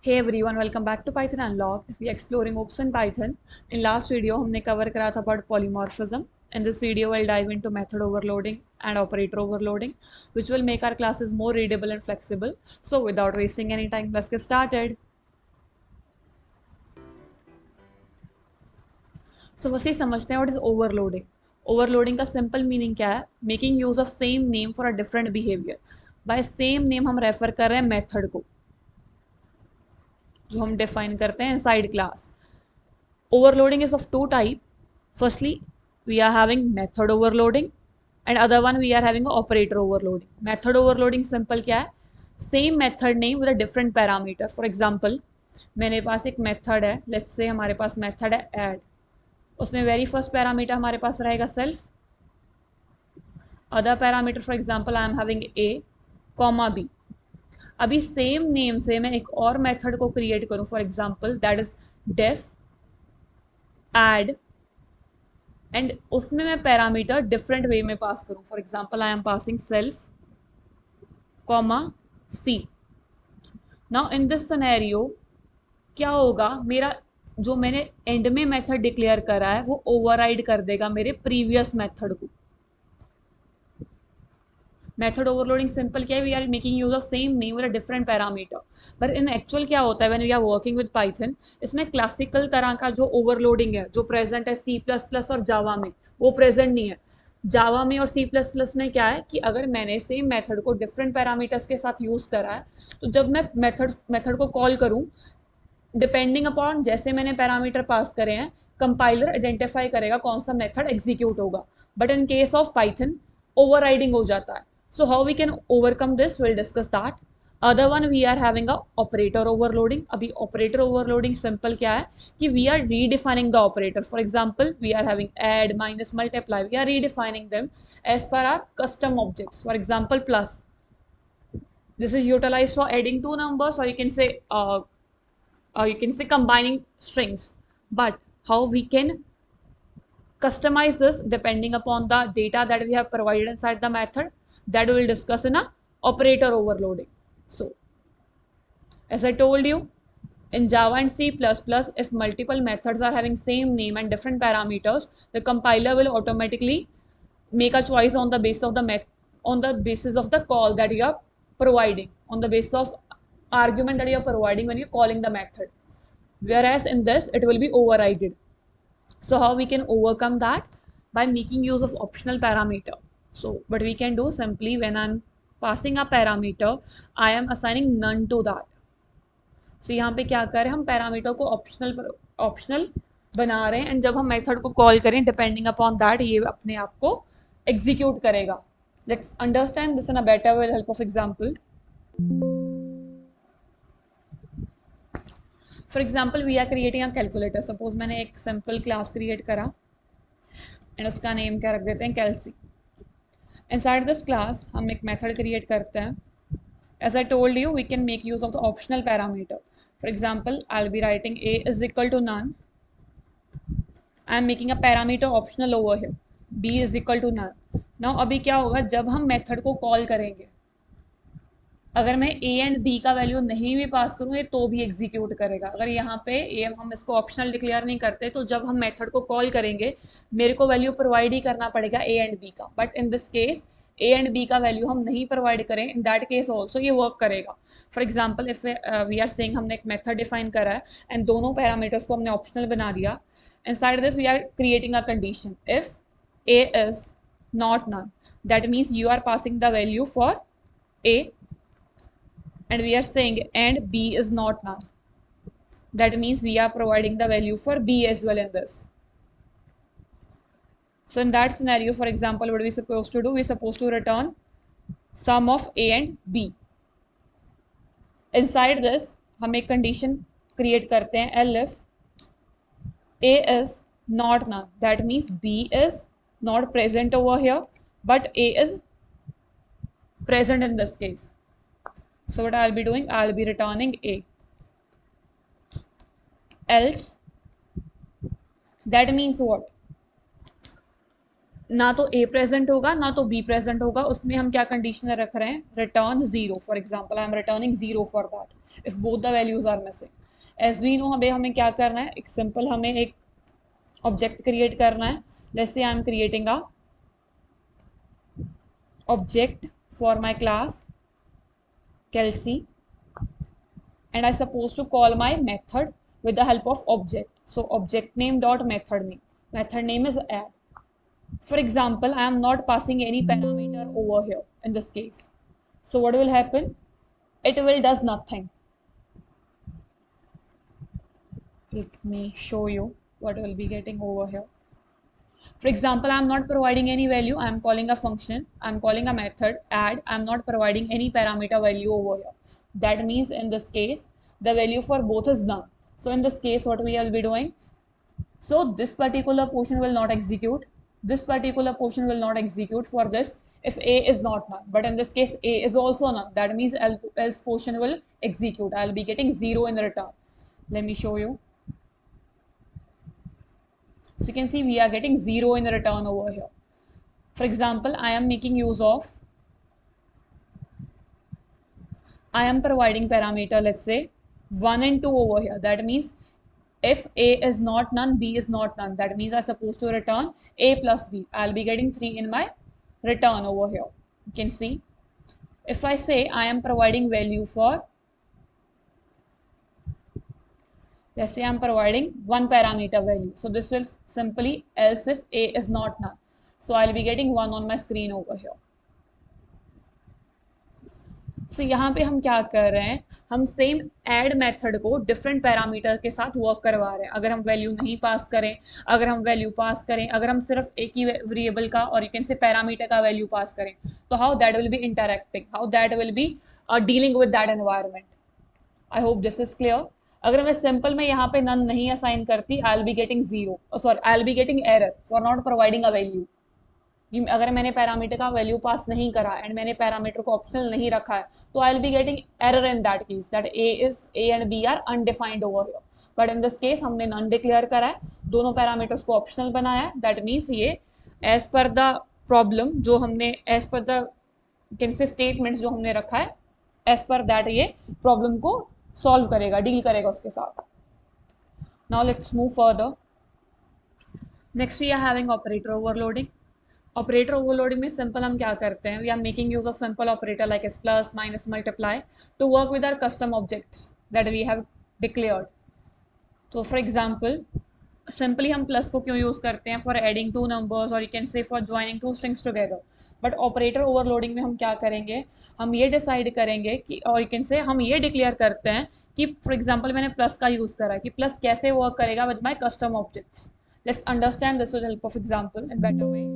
Hey everyone, welcome back to Python Unlocked. We are exploring OOPS in Python. In last video, हमने cover करा था about polymorphism. In this video, we'll dive into method overloading and operator overloading, which will make our classes more readable and flexible. So without wasting any time, let's get started. So firstly समझते हैं what is overloading. Overloading का simple meaning क्या है? Making use of same name for a different behavior. By same name हम refer कर रहे हैं method को, जो हम define करते हैं inside class. Overloading is of two type. Firstly, we are having method overloading and other one we are having operator overloading. Method overloading simple क्या है? Same method name with a different parameter. For example, मेरे पास एक method है. Let's say हमारे पास method है add. उसमें very first parameter हमारे पास रहेगा self. Other parameter, for example, I am having a, comma b. अभी सेम नेम से मैं एक और मेथड को क्रिएट करूं, for example that is def add, and उसमें मैं पैरामीटर डिफरेंट वे में पास करूं. For example I am passing self comma C. Now in this scenario क्या होगा, मेरा जो मैंने एंड में मेथड डिक्लेयर करा है वो ओवरराइड कर देगा मेरे प्रीवियस मेथड को. मेथड ओवरलोडिंग सिंपल क्या है, we are making use of same name with a different parameter. पर इन एक्चुअल क्या होता है when we are working with Python, इसमें क्लासिकल तरह का जो ओवरलोडिंग है जो प्रेजेंट है सी प्लस प्लस और जावा में, वो प्रेजेंट नहीं है. जावा में और सी प्लस प्लस में क्या है कि अगर मैंने सेम मेथड को डिफरेंट पैरामीटर्स के साथ यूज करा है, तो जब मैं मेथड को कॉल करूं, डिपेंडिंग अपॉन जैसे मैंने पैरामीटर पास करे हैं, कंपाइलर आइडेंटिफाई करेगा कौन सा मेथड एग्जीक्यूट होगा. But in case of Python overriding हो जाता है. So how we can overcome this, we'll discuss that. Other one we are having a operator overloading. अभी operator overloading simple क्या है कि we are redefining the operator. For example, we are having add, minus, multiply. We are redefining them as per our custom objects. For example, plus. This is utilized for adding two numbers, or you can say combining strings. But how we can customize this depending upon the data that we have provided inside the method, that we will discuss in a operator overloading. So as I told you, in Java and C++, if multiple methods are having same name and different parameters, the compiler will automatically make a choice on the basis of the call that you are providing, on the basis of argument that you are providing when you're calling the method. Whereas in this, it will be overridden. So how we can overcome that? By making use of optional parameter. So what we can do simply, when I'm passing a parameter, I am assigning none to that. So यहाँ पे क्या कर रहे हैं, हम parameter को optional बना रहे हैं, एंड जब हम मेथड को कॉल करें डिपेंडिंग अपॉन दैट, ये अपने आप को एग्जीक्यूट करेगा. Let's understand this in a better with help of example. For example we are creating a calculator. Suppose मैंने एक सिंपल क्लास क्रिएट करा एंड उसका नेम क्या रख देते हैं, कैलसी. इनसाइड दिस क्लास हम एक मेथड क्रिएट करते हैं. As I told you, we can make use of the optional parameter. For example, I'll be writing a is equal to none. I'm making a parameter optional over here. B is equal to none. Now अभी क्या होगा, जब हम method को call करेंगे, अगर मैं a and b का वैल्यू नहीं भी पास करूँ तो भी एग्जीक्यूट करेगा. अगर यहाँ पे a हम इसको ऑप्शनल डिक्लेयर नहीं करते, तो जब हम मेथड को कॉल करेंगे मेरे को वैल्यू प्रोवाइड ही करना पड़ेगा a एंड b का. But in this case a and b का वैल्यू हम नहीं प्रोवाइड करें, इन दैट केस ऑल्सो ये वर्क करेगा. For example if we are saying हमने एक मेथड डिफाइन करा है एंड दोनों पैरामीटर्स को हमने ऑप्शनल बना दिया. Inside this we are creating a condition. If a is not none, that means you are passing the value for a, and we are saying and b is not none, that means we are providing the value for b as well in this. So in that scenario, for example, what are we supposed to do? We're supposed to return sum of a and b. Inside this हम एक condition create करते हैं, elif a is not none, that means b is not present over here but a is present in this case. So what I'll be doing, I'll be returning a. Else, that means what? ना तो ए present होगा ना तो be present होगा, उसमें हम क्या condition रख रहे हैं, return zero. For example I am returning zero for that if both the values are missing. As we know हमें हमें क्या करना है, एक सिंपल हमें एक ऑब्जेक्ट क्रिएट करना है। Let's say I am creating a object for my class Kelsey, and I supposed to call my method with the help of object. So object name dot method name. Method name is add. For example, I am not passing any parameter over here in this case. So what will happen? It will does nothing. Let me show you what will be getting over here. For example, I'm not providing any value. I'm calling a function. I'm calling a method add. I'm not providing any parameter value over here. That means in this case, the value for both is none. So in this case, what we will be doing? So this particular portion will not execute. This particular portion will not execute for this if A is not none. But in this case, A is also none. That means else portion will execute. I'll be getting zero in return. Let me show you. So you can see we are getting zero in return over here. For example, I am making use of, I am providing parameter, let's say 1 and 2 over here. That means if A is not none, B is not none. That means I'm supposed to return A plus B. I'll be getting 3 in my return over here. You can see. If I say I am providing value for, let's say I'm providing one parameter value. So this will simply else if A is not none. So I'll be getting 1 on my screen over here. So यहाँ पे हम क्या कर रहे हैं, हम same add method को different parameter के साथ वर्क करवा रहे हैं। अगर हम वैल्यू नहीं पास करें, अगर हम वैल्यू पास करें, अगर हम सिर्फ एक ही वेरिएबल का और यू कैन से पैरामीटर का वैल्यू पास करें, तो how that will be interacting, how that will be dealing with that environment. I hope this is clear. अगर मैं सिंपल में यहाँ पे नन नहीं असाइन करती, आई will be getting zero, sorry I will be getting error for not providing a value. अगर मैंने parameter का वैल्यू पास नहीं करा एंड मैंने पैरामीटर को ऑप्शनल नहीं रखा है, तो I will be getting error in that case that A and B are undefined over here. But in this case हमने नॉन डिक्लेयर करा है, दोनों पैरामीटर्स को ऑप्शनल बनाया है। दैट मीन्स ये एज पर द प्रॉब्लम जो हमने एज पर द कैन से स्टेटमेंट्स जो हमने रखा है, एज पर दैट ये प्रॉब्लम को सॉल्व करेगा, डील करेगा उसके साथ। Now let's move further. Next we are having operator overloading. Operator overloading में सिंपल हम क्या करते हैं, we are making use of simple operator like as plus minus multiply to work with our custom objects that we have declared. तो for example simply हम plus को क्यों use करते हैं, फॉर एडिंग टू नंबर्स और you can say for joining two strings together. But operator overloading में हम क्या करेंगे, हम ये डिसाइड करेंगे कि और यू कैन से हम ये डिक्लेयर करते हैं कि फॉर एग्जांपल मैंने प्लस का यूज करा है कि प्लस कैसे वर्क करेगा with my custom objects. Let's understand this with help of example in better way.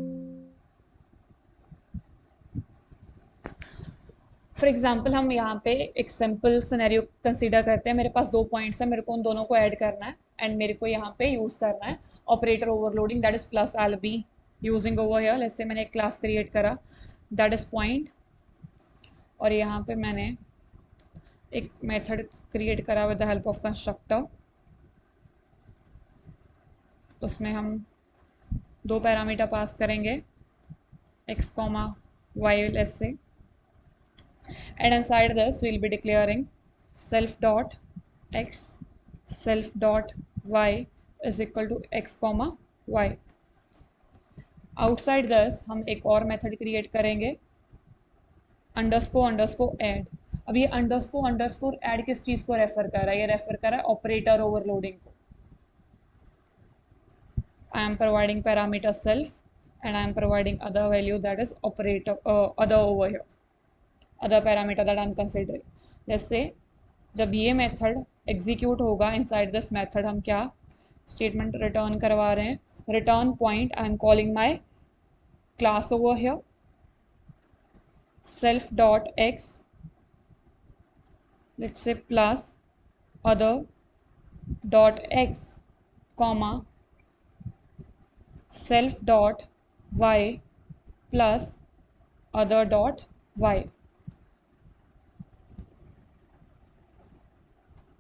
For example हम यहाँ पे एक सिंपल सिनेरियो कंसीडर करते हैं, मेरे पास दो पॉइंट्स हैं, मेरे को उन दोनों को ऐड करना है एंड मेरे को यहाँ पे यूज करना है operator overloading that is plus I will be using over here. Let's say मैंने एक क्लास क्रिएट करा दैट इज पॉइंट, और यहाँ पे मैंने एक मेथड क्रिएट करा with the help of constructor. उसमें हम दो पैरामीटर पास करेंगे x, y, let's say, and inside this we'll be declaring self dot x self dot y is equal to x comma y। outside this हम एक और method create करेंगे underscore add. अब ये अंडरस्कोर ऐड किस चीज को रेफर कर रहा है, ये रेफर कर रहा है ऑपरेटर ओवरलोडिंग को। I am providing parameter self and I am providing other value that is operator other over here, other parameter that I am considering। let's say जब ये मेथड एग्जीक्यूट होगा इनसाइड दिस मेथड हम क्या statement return करवा रहे हैं, return point I am calling my class over here self dot x let's say plus other dot x comma self dot y plus other dot y।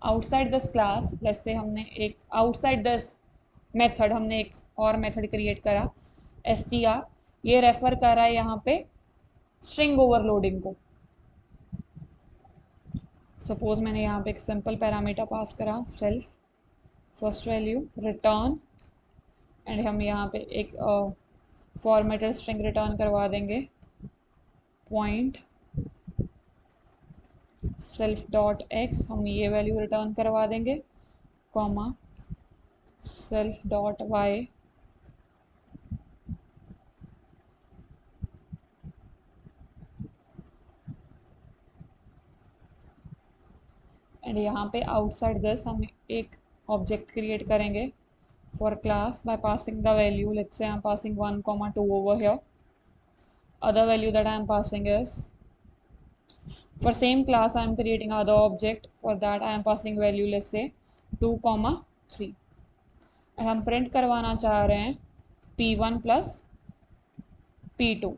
Outside this class let's say हमने एक outside this method हमने एक और method create करा str ये refer कर रहा है यहाँ पे स्ट्रिंग ओवरलोडिंग को। सपोज मैंने यहाँ पे एक सिंपल पैरामीटर पास करा self, first value return, and हम यहाँ पे एक फॉर्मेटेड स्ट्रिंग रिटर्न करवा देंगे, पॉइंट सेल्फ डॉट एक्स, हम ये वैल्यू रिटर्न करवा देंगे, comma self dot Y and यहाँ पे आउटसाइड दिस हम एक ऑब्जेक्ट क्रिएट करेंगे for class by passing the value, let's say I am passing 1, 2 over here. Other value that I am passing is, for same class I am creating other object, for that I am passing value let's say 2, 3 and हम print करवाना चाह रहे हैं P1 plus P2।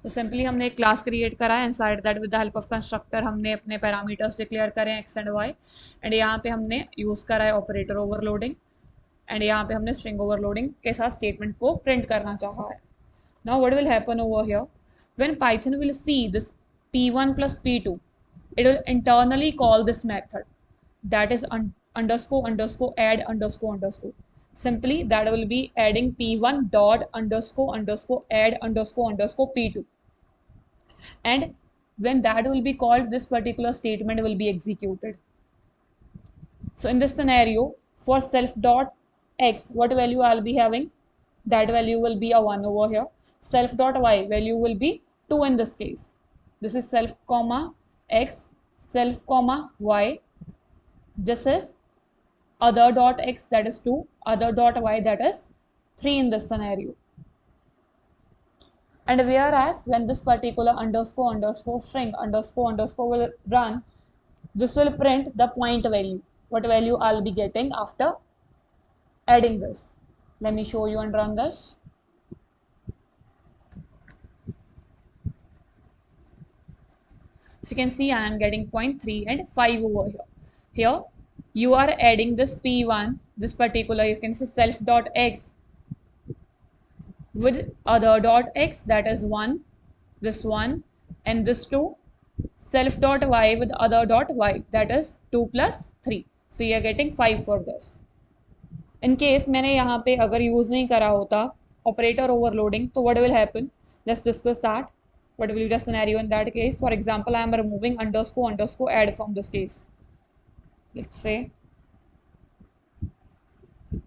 तो simply हमने एक class create करा है, inside that with the help of constructor हमने अपने पैरामीटर्स डिक्लेयर करे हैं एक्स एंड वाई, एंड यहाँ पे हमने यूज़ करा है ऑपरेटर ओवरलोडिंग, एंड यहाँ पे हमने स्ट्रिंग ओवरलोडिंग के साथ स्टेटमेंट को प्रिंट करना चाहा है। Now what will happen over here, when Python will see this P1 plus P2, it will internally call this method that is underscore add. Simply that will be adding P1 dot underscore add underscore P2, and when that will be called, this particular statement will be executed. So in this scenario, for self dot x, what value I'll be having, that value will be a 1 over here. Self dot y value will be 2 in this case. This is self comma x, self comma y. This is other dot x, that is 2, other dot y, that is 3 in this scenario. And whereas when this particular underscore string underscore will run, this will print the point value, what value I'll be getting after adding this. Let me show you and run this. So you can see I am getting 0.3 and 5 over here. Here you are adding this P1, this particular, you can say self dot x with other dot x, that is 1, this 1, and this 2, self dot y with other dot y, that is 2 plus 3. So you are getting 5 for this. In case मैंने यहाँ पे अगर use नहीं करा होता operator overloading, तो what will happen? Let's discuss that. What will be the scenario in that case? For example, I am removing underscore add from this case. Let's say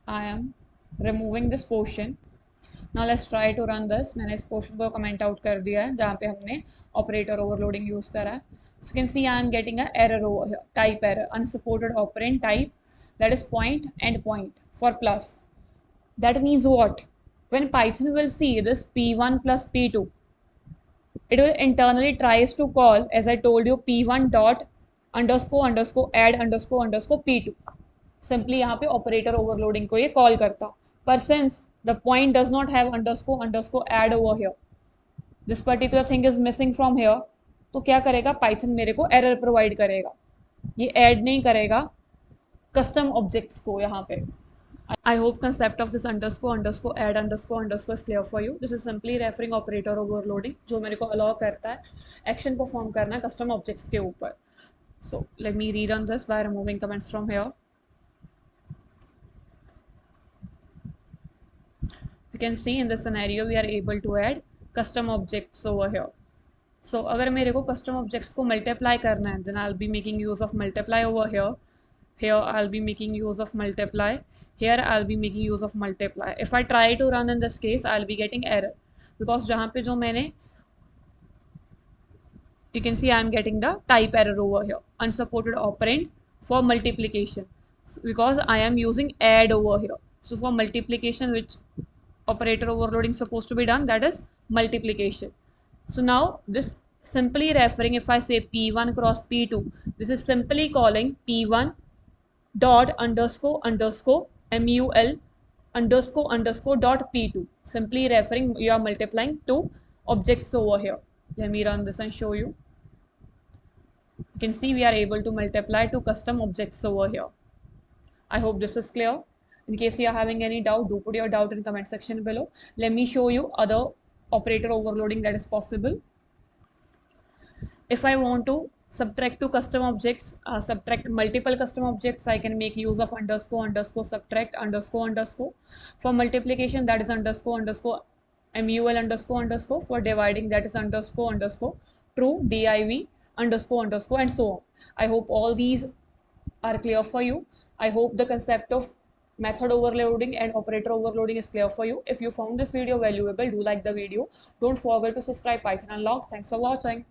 I am removing this portion. Now let's try to run this. मैंने इस portion को comment out कर दिया है जहाँ पे हमने operator overloading use करा है. So you can see I am getting an error over here, type error, unsupported operand type, that is point and point for plus. That means what? When Python will see this P1 plus P2, it will internally tries to call, as I told you, P1 dot underscore add underscore P2. Simply यहाँ पे operator overloading को ये call करता. But since the point does not have underscore add over here, this particular thing is missing from here, तो क्या करेगा Python मेरे को error provide करेगा, ये add नहीं करेगा custom objects को यहाँ पे. I hope concept of this underscore add underscore is clear for you. This is simply referring operator overloading जो मेरे को allow करता है action perform करना custom objects के ऊपर. So let me rerun this by removing comments from here. You can see in this scenario we are able to add custom objects over here. So अगर मेरे को custom objects को multiply करना है, then I'll be making use of multiply over here. Here I'll be making use of multiply. Here I'll be making use of multiply. If I try to run in this case, I'll be getting error because जहाँ पे जो मैंने, you can see I'm getting the type error over here, unsupported operand for multiplication, because I am using add over here. So for multiplication, which operator overloading supposed to be done, that is multiplication. So now this simply referring, if I say P1 cross P2, this is simply calling P1 dot underscore mul underscore dot P2, simply referring you are multiplying two objects over here. Let me run this and show you. You can see we are able to multiply two custom objects over here. I hope this is clear. In case you are having any doubt, do put your doubt in comment section below. Let me show you other operator overloading that is possible. If I want to subtract two custom objects, subtract multiple custom objects, I can make use of underscore underscore subtract underscore underscore. For multiplication, that is underscore underscore mul underscore underscore. For dividing, that is underscore underscore true div underscore underscore, and so on. I hope all these are clear for you. I hope the concept of method overloading and operator overloading is clear for you. If you found this video valuable, do like the video. Don't forget to subscribe Python Unlocked. Thanks for watching.